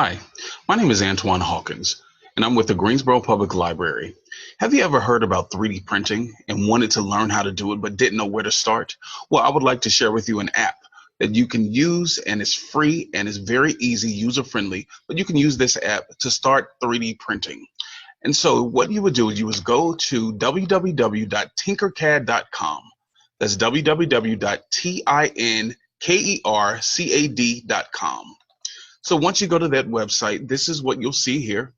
Hi, my name is Antuan Hawkins, and I'm with the Greensboro Public Library. Have you ever heard about 3D printing and wanted to learn how to do it but didn't know where to start? Well, I would like to share with you an app that you can use, and it's free and it's very easy, user friendly, but you can use this app to start 3D printing. And so what you would do is you would go to www.tinkercad.com. That's www.tinkercad.com. So once you go to that website, this is what you'll see here.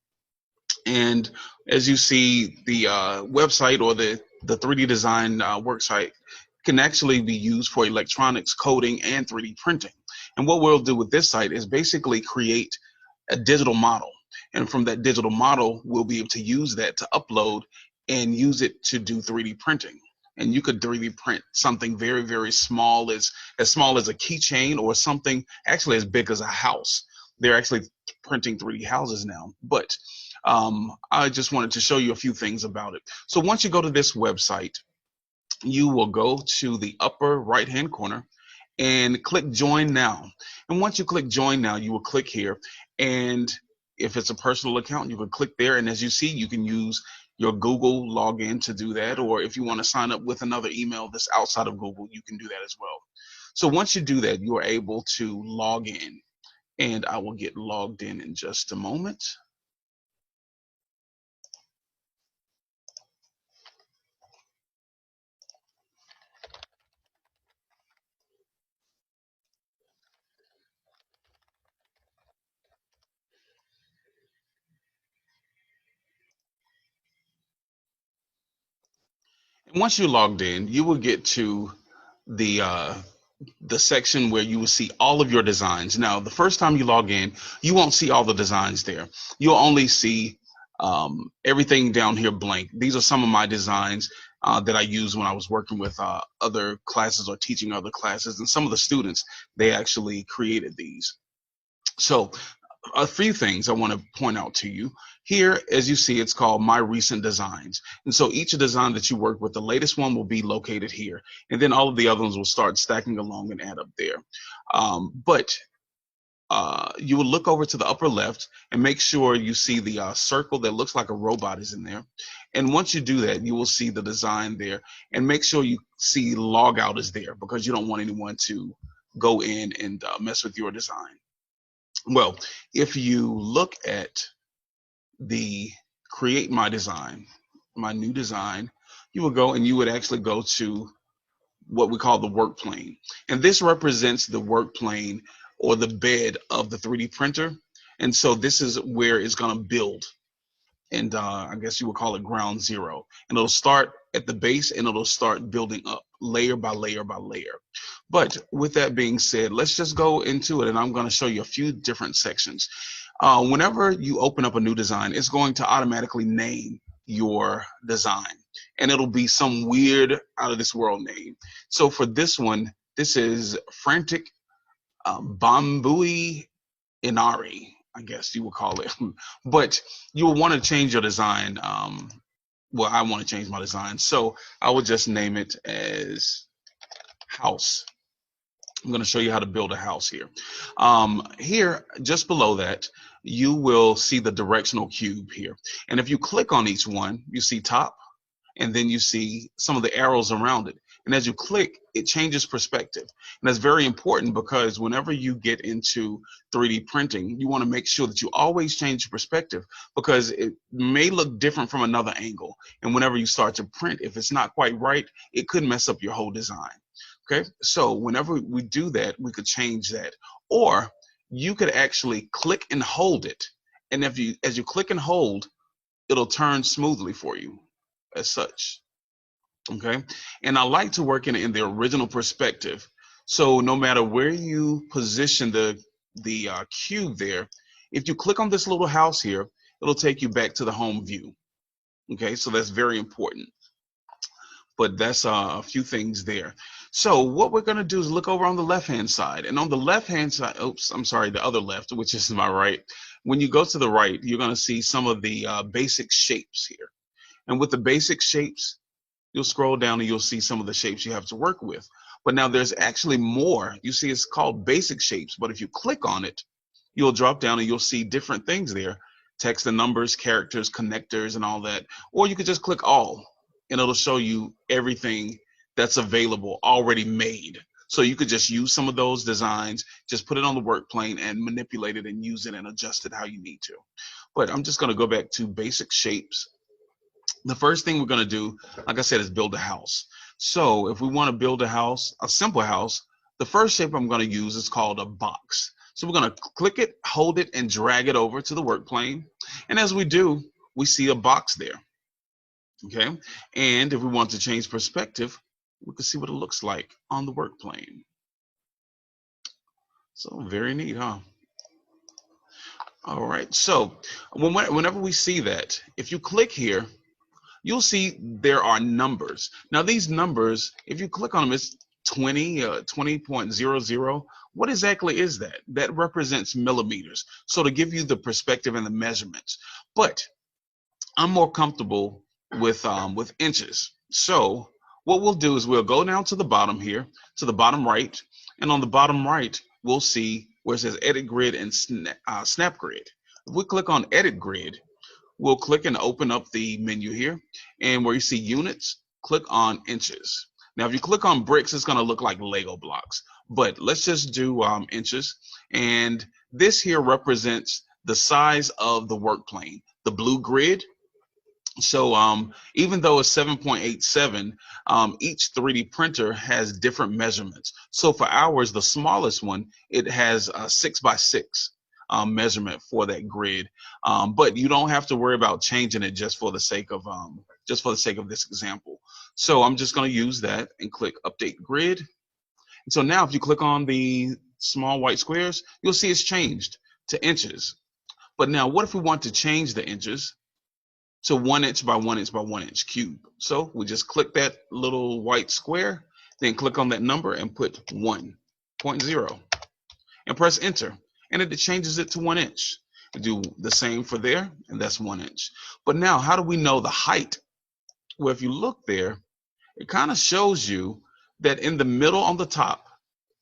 And as you see, the website or the 3D design worksite can actually be used for electronics, coding, and 3D printing. And what we'll do with this site is basically create a digital model. And from that digital model, we'll be able to use that to upload and use it to do 3D printing. And you could 3D print something very, very small, as small as a keychain, or something actually as big as a house. They're actually printing 3D houses now. But I just wanted to show you a few things about it. So once you go to this website, you will go to the upper right hand corner and click join now. And once you click join now, you will click here. And if it's a personal account, you can click there. And as you see, you can use your Google login to do that. Or if you want to sign up with another email that's outside of Google, you can do that as well. So once you do that, you are able to log in. And I will get logged in just a moment. And once you're logged in, you will get to the uh, the section where you will see all of your designs. Now, the first time you log in, you won't see all the designs there. You'll only see everything down here blank. These are some of my designs that I used when I was working with other classes or teaching other classes. And some of the students, they actually created these. So a few things I want to point out to you. Here, as you see, it's called My Recent Designs. And so each design that you work with, the latest one will be located here. And then all of the other ones will start stacking along and add up there. But you will look over to the upper left and make sure you see the circle that looks like a robot is in there. And once you do that, you will see the design there. And make sure you see log out is there, because you don't want anyone to go in and mess with your design. Well, if you look at the create my design, my new design, you will go and you would actually go to what we call the work plane. And this represents the work plane or the bed of the 3D printer. And so this is where it's going to build. And I guess you would call it ground zero. And it'll start at the base and it'll start building up layer by layer by layer. But with that being said, let's just go into it, and I'm going to show you a few different sections. Whenever you open up a new design, it's going to automatically name your design, and it'll be some weird out of this world name. So for this one, this is Frantic Bambui Inari, I guess you would call it. But you will want to change your design. Well, I want to change my design, so I will just name it as house. I'm going to show you how to build a house here. Here, just below that, you will see the directional cube here. And if you click on each one, you see top, and then you see some of the arrows around it. And as you click, it changes perspective. And that's very important, because whenever you get into 3D printing, you want to make sure that you always change perspective, because it may look different from another angle. And whenever you start to print, if it's not quite right, it could mess up your whole design. Okay, so whenever we do that, we could change that. Or you could actually click and hold it. And as you click and hold, it'll turn smoothly for you as such. Okay, and I like to work in the original perspective. So no matter where you position the cube there, if you click on this little house here, it'll take you back to the home view. Okay, so that's very important. But that's a few things there. So what we're going to do is look over on the left hand side, and on the left hand side, oops, I'm sorry, the other left, which is my right. When you go to the right, you're going to see some of the basic shapes here. And with the basic shapes, you'll scroll down and you'll see some of the shapes you have to work with. But now there's actually more. You see, it's called basic shapes, but if you click on it, you'll drop down and you'll see different things there. Text and numbers, characters, connectors, and all that. Or you could just click all and it'll show you everything that's available already made. So you could just use some of those designs, just put it on the work plane and manipulate it and use it and adjust it how you need to. But I'm just going to go back to basic shapes. The first thing we're going to do, like I said, is build a house. So if we want to build a house, a simple house, the first shape I'm going to use is called a box. So we're going to click it, hold it, and drag it over to the work plane. And as we do, we see a box there. Okay. And if we want to change perspective, we can see what it looks like on the work plane. So very neat, huh? All right. So whenever we see that, if you click here, you'll see there are numbers. Now these numbers, if you click on them, it's 20, 20.00. What exactly is that? That represents millimeters. So to give you the perspective and the measurements. But I'm more comfortable with inches. So what we'll do is we'll go down to the bottom here, to the bottom right, and on the bottom right, we'll see where it says Edit Grid and Snap Grid. If we click on Edit Grid, we'll click and open up the menu here, and where you see units, click on inches. Now, if you click on bricks, it's going to look like Lego blocks, but let's just do inches. And this here represents the size of the work plane, the blue grid. So even though it's 7.87, each 3D printer has different measurements. So for ours, the smallest one, it has a 6x6 measurement for that grid. But you don't have to worry about changing it just for the sake of this example. So I'm just going to use that and click Update Grid. And so now if you click on the small white squares, you'll see it's changed to inches. But now what if we want to change the inches to 1 inch by 1 inch by 1 inch cube? So we just click that little white square, then click on that number and put 1.0 and press enter, and it changes it to 1 inch. We do the same for there, and that's 1 inch. But now how do we know the height? Well, if you look there, it kind of shows you that in the middle on the top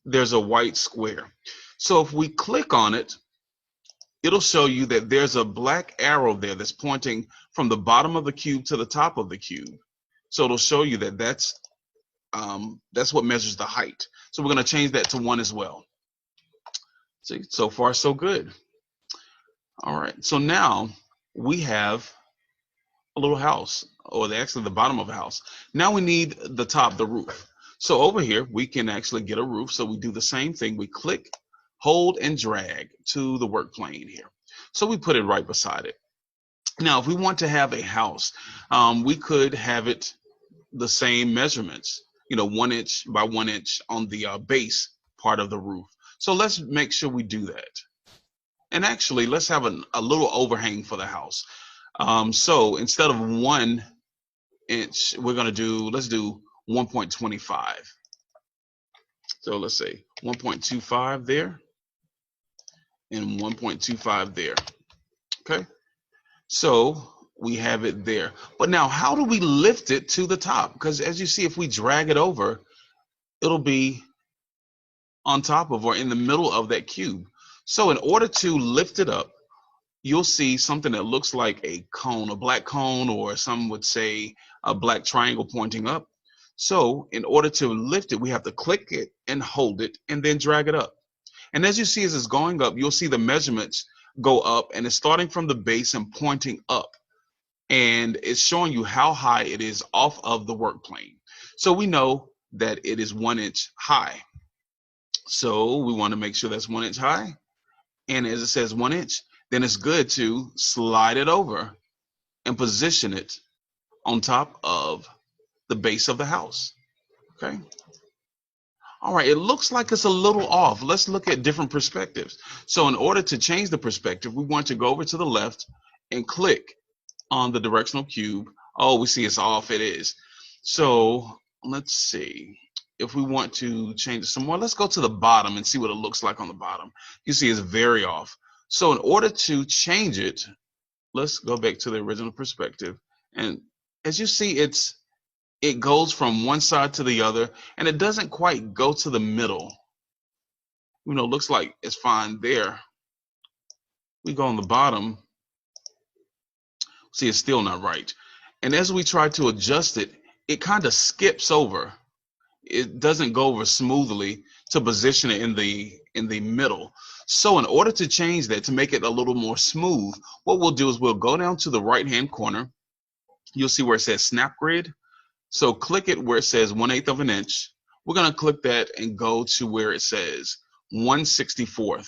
there's a white square. So if we click on it, it'll show you that there's a black arrow there that's pointing from the bottom of the cube to the top of the cube. So it'll show you that that's what measures the height. So we're going to change that to 1 as well. See, so far so good. All right, so now we have a little house, or actually the bottom of a house. Now we need the top, the roof. So over here we can actually get a roof. So we do the same thing. We click, hold, and drag to the work plane here. So we put it right beside it. Now, if we want to have a house, we could have it the same measurements, 1 inch by 1 inch on the base part of the roof. So let's make sure we do that. And actually, let's have a little overhang for the house. So instead of 1 inch, let's do 1.25. So let's say 1.25 there and 1.25 there. Okay. So we have it there. But now how do we lift it to the top? Because as you see, if we drag it over, it'll be on top of or in the middle of that cube. So in order to lift it up, you'll see something that looks like a cone, a black cone, or some would say a black triangle pointing up. So in order to lift it, we have to click it and hold it and then drag it up. And as you see, as it's going up, you'll see the measurements go up, and it's starting from the base and pointing up. And it's showing you how high it is off of the work plane. So we know that it is 1 inch high. So we want to make sure that's 1 inch high. And as it says 1 inch, then it's good to slide it over and position it on top of the base of the house. Okay. All right, it looks like it's a little off. Let's look at different perspectives. So in order to change the perspective, we want to go over to the left and click on the directional cube. Oh, we see it's off. It is. So let's see. If we want to change it some more, let's go to the bottom and see what it looks like on the bottom. You see it's very off. So in order to change it, let's go back to the original perspective. And as you see, it goes from one side to the other, and it doesn't quite go to the middle. Looks like it's fine there. We go on the bottom, see it's still not right. And as we try to adjust it, it kind of skips over. It doesn't go over smoothly to position it in the middle. So in order to change that, to make it a little more smooth, what we'll do is we'll go down to the right hand corner. You'll see where it says snap grid. So click it where it says 1/8 of an inch. We're going to click that and go to where it says 1/64.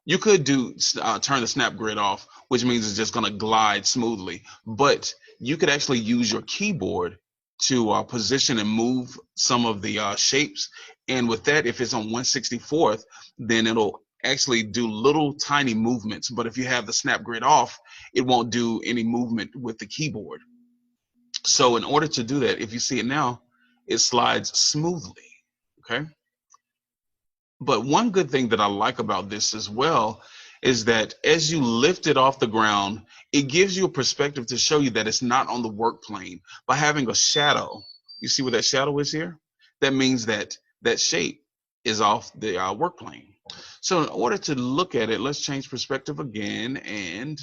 You could do turn the snap grid off, which means it's just going to glide smoothly. But you could actually use your keyboard to position and move some of the shapes. And with that, if it's on 1/64th, then it'll actually do little tiny movements. But if you have the snap grid off, it won't do any movement with the keyboard. So in order to do that, if you see it now, it slides smoothly. Okay. But one good thing that I like about this as well is that as you lift it off the ground, it gives you a perspective to show you that it's not on the work plane. By having a shadow, you see where that shadow is here? That means that that shape is off the work plane. So in order to look at it, let's change perspective again and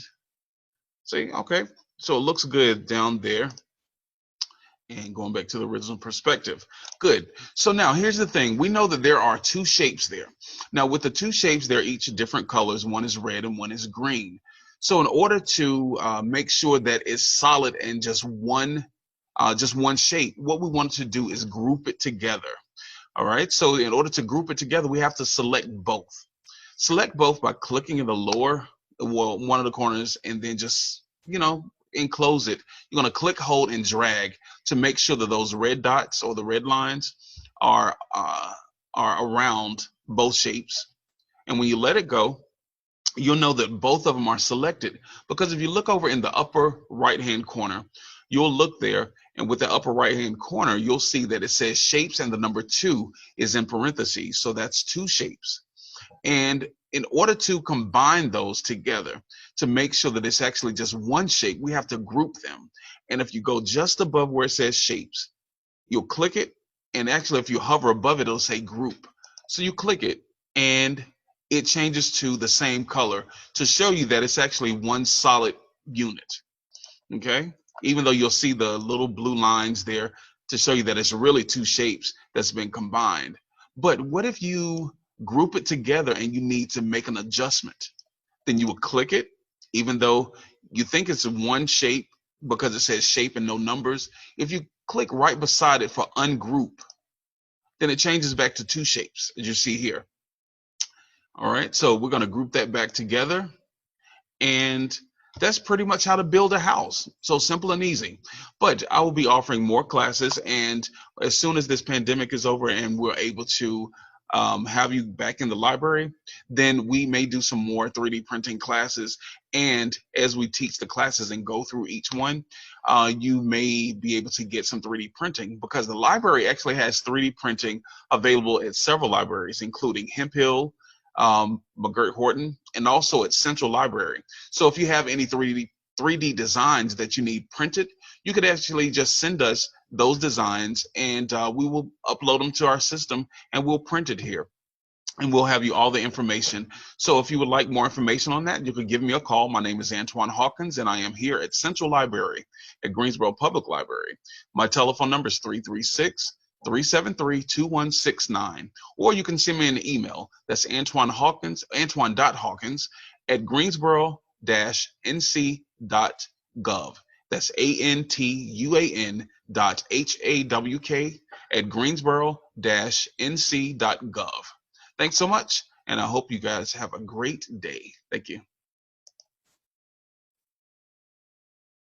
see, okay, so it looks good down there. And going back to the original perspective. Good. So now here's the thing. We know that there are two shapes there. Now with the two shapes, they're each different colors. One is red and one is green. So in order to make sure that it's solid and just one shape, what we want to do is group it together. All right. So in order to group it together, we have to select both. Select both by clicking in the lower, well, one of the corners, and then just, enclose it. You're going to click, hold, and drag to make sure that those red dots or the red lines are around both shapes. And when you let it go, you'll know that both of them are selected, because if you look over in the upper right hand corner, you'll look there, and with the upper right hand corner, you'll see that it says shapes and the number 2 is in parentheses. So that's 2 shapes. And in order to combine those together to make sure that it's actually just one shape, we have to group them. And if you go just above where it says shapes, you'll click it. And actually, if you hover above it, it'll say group. So you click it and it changes to the same color to show you that it's actually one solid unit. Okay. Even though you'll see the little blue lines there to show you that it's really 2 shapes that's been combined. But what if you group it together and you need to make an adjustment? Then you would click it, even though you think it's one shape because it says shape and no numbers. If you click right beside it for ungroup, then it changes back to 2 shapes, as you see here. All right, so we're going to group that back together. And that's pretty much how to build a house. So simple and easy. But I will be offering more classes, and as soon as this pandemic is over and we're able to have you back in the library, then we may do some more 3D printing classes. And as we teach the classes and go through each one, you may be able to get some 3D printing, because the library actually has 3D printing available at several libraries, including Hemphill, McGirt Horton, and also at Central Library. So if you have any 3D designs that you need printed, you could actually just send us those designs, and we will upload them to our system and we'll print it here. And we'll have you all the information. So if you would like more information on that, you can give me a call. My name is Antuan Hawkins, and I am here at Central Library at Greensboro Public Library. My telephone number is 336-373-2169. Or you can send me an email. That's Antuan.Hawkins at Greensboro-NC.gov. That's ANTUAN.HAWK at Greensboro-NC.gov. Thanks so much, and I hope you guys have a great day. Thank you.